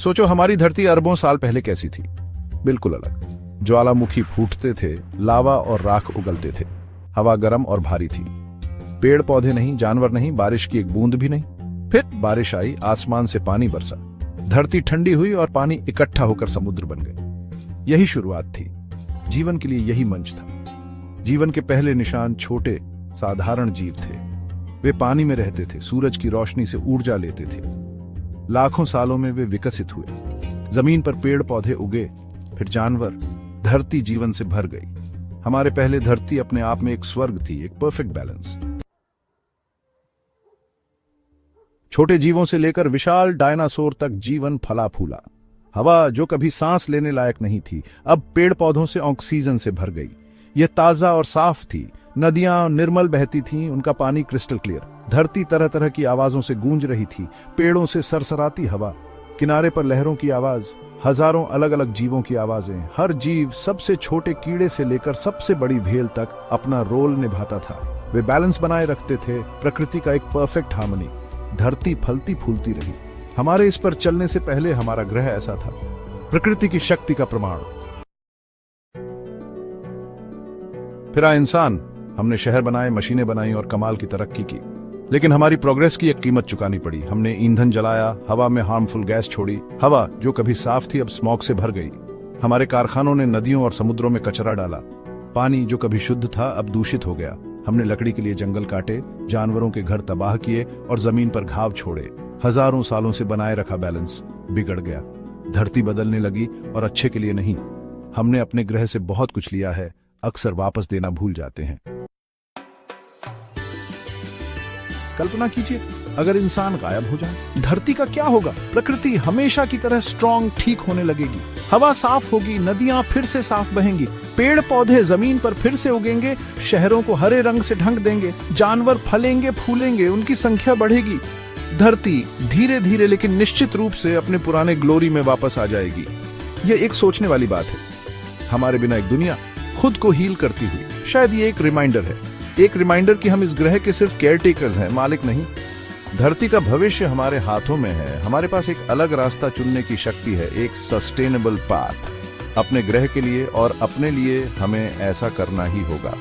सोचो हमारी धरती अरबों साल पहले कैसी थी। बिल्कुल अलग। ज्वालामुखी फूटते थे, लावा और राख उगलते थे, हवा गर्म और भारी थी, पेड़ पौधे नहीं, जानवर नहीं, बारिश की एक बूंद भी नहीं। फिर बारिश आई, आसमान से पानी बरसा, धरती ठंडी हुई और पानी इकट्ठा होकर समुद्र बन गए। यही शुरुआत थी। जीवन के लिए यही मंच था। जीवन के पहले निशान छोटे साधारण जीव थे। वे पानी में रहते थे, सूरज की रोशनी से ऊर्जा लेते थे। लाखों सालों में वे विकसित हुए। जमीन पर पेड़ पौधे उगे, फिर जानवर, धरती जीवन से भर गई। हमारे पहले धरती अपने आप में एक स्वर्ग थी, एक परफेक्ट बैलेंस। छोटे जीवों से लेकर विशाल डायनासोर तक जीवन फला फूला। हवा जो कभी सांस लेने लायक नहीं थी, अब पेड़ पौधों से ऑक्सीजन से भर गई। यह ताजा और साफ थी। नदियां निर्मल बहती थीं, उनका पानी क्रिस्टल क्लियर। धरती तरह तरह की आवाजों से गूंज रही थी। पेड़ों से सरसराती हवा, किनारे पर लहरों की आवाज, हजारों अलग अलग जीवों की आवाजें। हर जीव, सबसे छोटे कीड़े से लेकर सबसे बड़ी भेल तक, अपना रोल निभाता था। वे बैलेंस बनाए रखते थे, प्रकृति का एक परफेक्ट हार्मनी। धरती फलती फूलती रही। हमारे इस पर चलने से पहले हमारा ग्रह ऐसा था, प्रकृति की शक्ति का प्रमाण। फिर आया इंसान। हमने शहर बनाए, मशीनें बनाई और कमाल की तरक्की की। लेकिन हमारी प्रोग्रेस की एक कीमत चुकानी पड़ी। हमने ईंधन जलाया, हवा में हार्मफुल गैस छोड़ी। हवा जो कभी साफ थी अब स्मॉग से भर गई। हमारे कारखानों ने नदियों और समुद्रों में कचरा डाला। पानी जो कभी शुद्ध था अब दूषित हो गया। हमने लकड़ी के लिए जंगल काटे, जानवरों के घर तबाह किए और जमीन पर घाव छोड़े। हजारों सालों से बनाए रखा बैलेंस बिगड़ गया। धरती बदलने लगी, और अच्छे के लिए नहीं। हमने अपने ग्रह से बहुत कुछ लिया है, अक्सर वापस देना भूल जाते हैं। कल्पना कीजिए, अगर इंसान गायब हो जाए, धरती का क्या होगा? प्रकृति हमेशा की तरह स्ट्रांग, ठीक होने लगेगी। हवा साफ होगी, नदियां फिर से साफ बहेंगी, पेड़ पौधे जमीन पर फिर से उगेंगे, शहरों को हरे रंग से ढंक देंगे, जानवर फलेंगे फूलेंगे, उनकी संख्या बढ़ेगी। धरती धीरे धीरे लेकिन निश्चित रूप से अपने पुराने ग्लोरी में वापस आ जाएगी। यह एक सोचने वाली बात है। हमारे बिना एक दुनिया खुद को हील करती हुई। शायद ये एक रिमाइंडर है, एक रिमाइंडर कि हम इस ग्रह के सिर्फ केयरटेकर्स हैं, मालिक नहीं। धरती का भविष्य हमारे हाथों में है। हमारे पास एक अलग रास्ता चुनने की शक्ति है, एक सस्टेनेबल पाथ। अपने ग्रह के लिए और अपने लिए हमें ऐसा करना ही होगा।